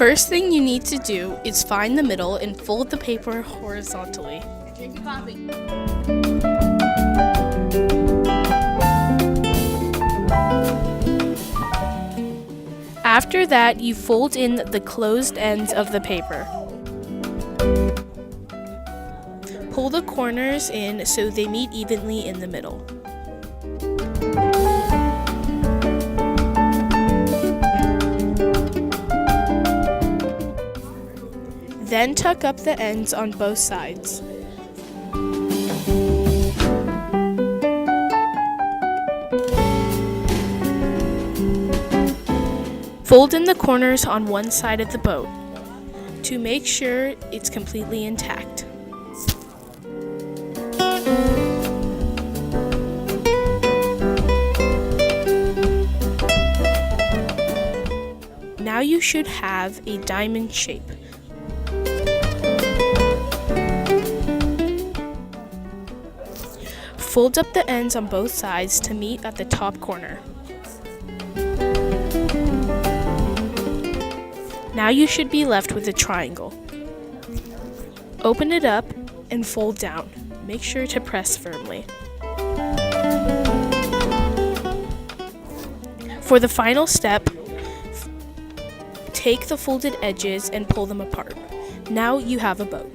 First thing you need to do is find the middle and fold the paper horizontally. Drink your coffee. After that, you fold in the closed ends of the paper. Pull the corners in so they meet evenly in the middle. Then tuck up the ends on both sides. Fold in the corners on one side of the boat to make sure it's completely intact. Now you should have a diamond shape. Fold up the ends on both sides to meet at the top corner. Now you should be left with a triangle. Open it up and fold down. Make sure to press firmly. For the final step, take the folded edges and pull them apart. Now you have a boat.